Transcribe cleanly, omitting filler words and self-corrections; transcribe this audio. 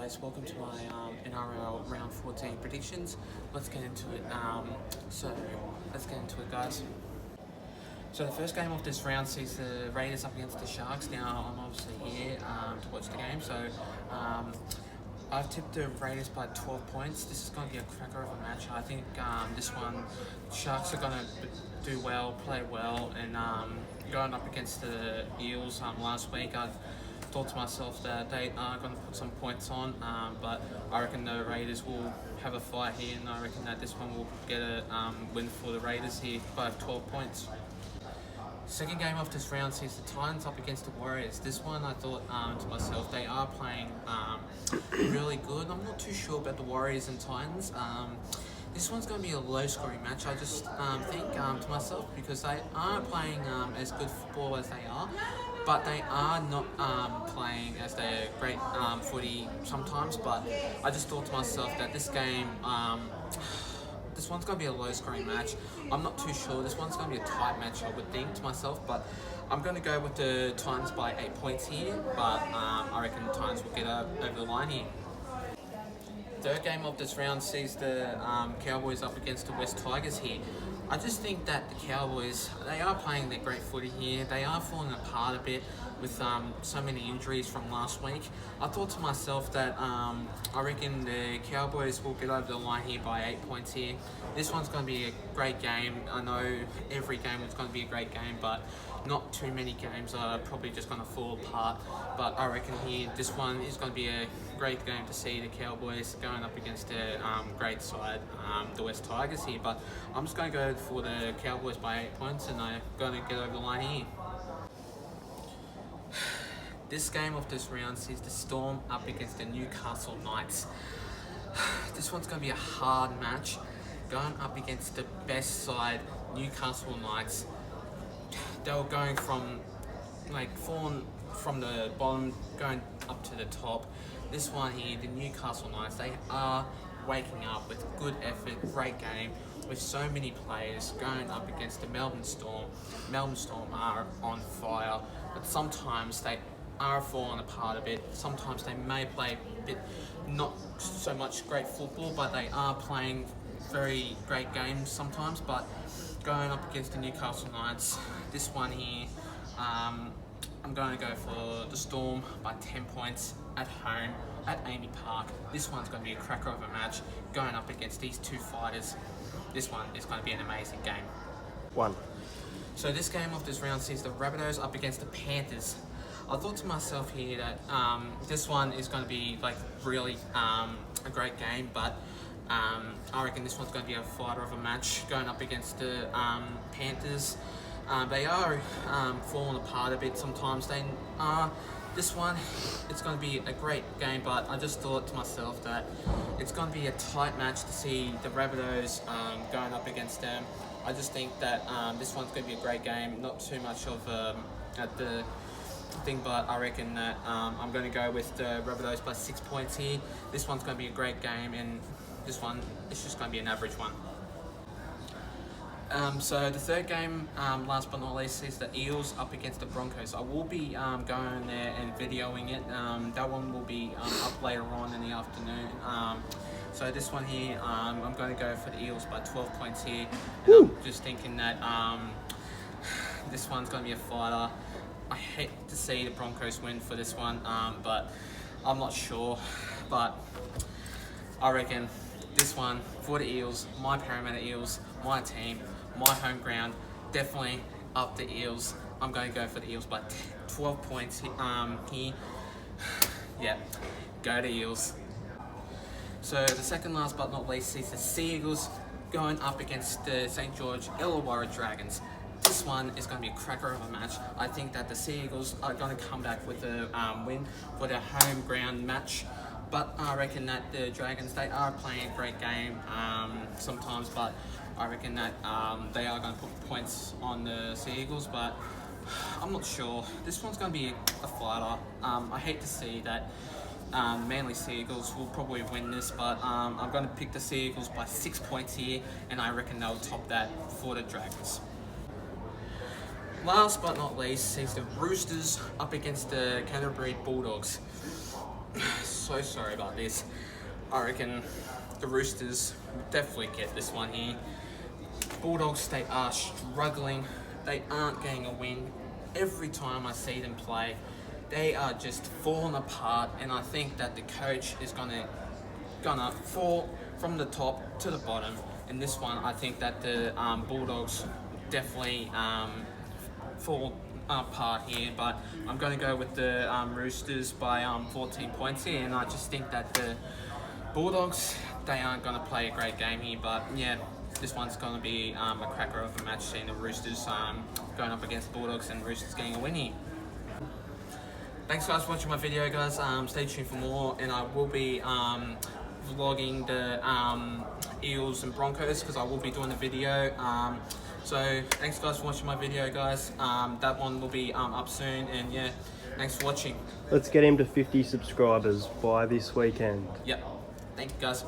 guys, welcome to my NRL round 14 predictions. Let's get into it. Let's get into it, guys. So the first game of this round sees the Raiders up against the Sharks. Now I'm obviously here to watch the game, so I've tipped the Raiders by 12 points. This is going to be a cracker of a match. I think this one, Sharks are going to do well, play well, and going up against the Eels last week, I thought to myself that they are going to put some points on, but I reckon the Raiders will have a fight here, and I reckon that this one will get a win for the Raiders here by 12 points. Second game of this round sees the Titans up against the Warriors. This one I thought to myself, they are playing really good. I'm not too sure about the Warriors and Titans. This one's going to be a low-scoring match. I just think to myself, because they are playing as good football as they are, but they are not playing as their great footy sometimes. But I just thought to myself that this game, this one's going to be a low-scoring match. I'm not too sure. This one's going to be a tight match, I would think to myself, but I'm going to go with the Titans by 8 points here, but I reckon the Titans will get over the line here. Third game of this round sees the Cowboys up against the West Tigers here. I just think that the Cowboys, they are playing their great footy here. They are falling apart a bit with so many injuries from last week. I thought to myself that I reckon the Cowboys will get over the line here by 8 points here. This one's going to be a great game. I know every game is going to be a great game, but not too many games are probably just going to fall apart. But I reckon here, this one is going to be a great game to see the Cowboys going up against a great side, the West Tigers here. But I'm just going to go for the Cowboys by 8 points, and I'm going to get over the line here. This game of this round sees the Storm up against the Newcastle Knights. This one's going to be a hard match, going up against the best side, Newcastle Knights. They were going from falling from the bottom, going up to the top. This one here, the Newcastle Knights, they are waking up with good effort, great game, with so many players going up against the Melbourne Storm. Melbourne Storm are on fire, but sometimes they are falling apart a bit. Sometimes they may play a bit not so much great football, but they are playing very great games sometimes. But going up against the Newcastle Knights, this one here, I'm going to go for the Storm by 10 points at home at Amy Park. This one's going to be a cracker of a match, going up against these two fighters. This one is going to be an amazing game. So this game of this round sees the Rabbitohs up against the Panthers. I thought to myself here that this one is going to be really a great game, but I reckon this one's going to be a fighter of a match, going up against the Panthers. They are falling apart a bit sometimes. They are. This one, it's going to be a great game, but I just thought to myself that it's going to be a tight match to see the Rabbitohs going up against them. I just think that this one's going to be a great game, not too much of at the thing, but I reckon that I'm going to go with the Rabbitohs by 6 points here. This one's going to be a great game, and this one, it's just going to be an average one. So the third game, last but not least, is the Eels up against the Broncos. I will be going there and videoing it. That one will be up later on in the afternoon. So this one here, I'm going to go for the Eels by 12 points here. And I'm just thinking that this one's going to be a fighter. I hate to see the Broncos win for this one, but I'm not sure. But I reckon this one for the Eels, my Parramatta Eels, my team, my home ground, definitely up the Eels. I'm going to go for the Eels by 12 points here. Yeah, go to Eels. So the second last but not least is the Sea Eagles going up against the St. George Illawarra Dragons. This one is going to be a cracker of a match. I think that the Sea Eagles are going to come back with a win for their home ground match. But I reckon that the Dragons, they are playing a great game sometimes, but I reckon that they are going to put points on the Sea Eagles, but I'm not sure. This one's going to be a fighter. I hate to see that Manly Sea Eagles will probably win this, but I'm going to pick the Sea Eagles by 6 points here, and I reckon they'll top that for the Dragons. Last but not least, sees the Roosters up against the Canterbury Bulldogs. So so sorry about this. I reckon the Roosters definitely get this one here. Bulldogs, they are struggling. They aren't getting a win. Every time I see them play, they are just falling apart, and I think that the coach is gonna fall from the top to the bottom. In this one, I think that the Bulldogs definitely fall apart here, but I'm going to go with the Roosters by 14 points here, and I just think that the Bulldogs, they aren't going to play a great game here, but yeah, this one's going to be a cracker of a match, seeing the Roosters going up against the Bulldogs and Roosters getting a win here. Thanks guys for watching my video, guys. Stay tuned for more, and I will be vlogging the Eels and Broncos, because I will be doing the video. So thanks guys for watching my video, guys. That one will be up soon, and yeah, thanks for watching. Let's get him to 50 subscribers by this weekend. Yep. Thank you guys.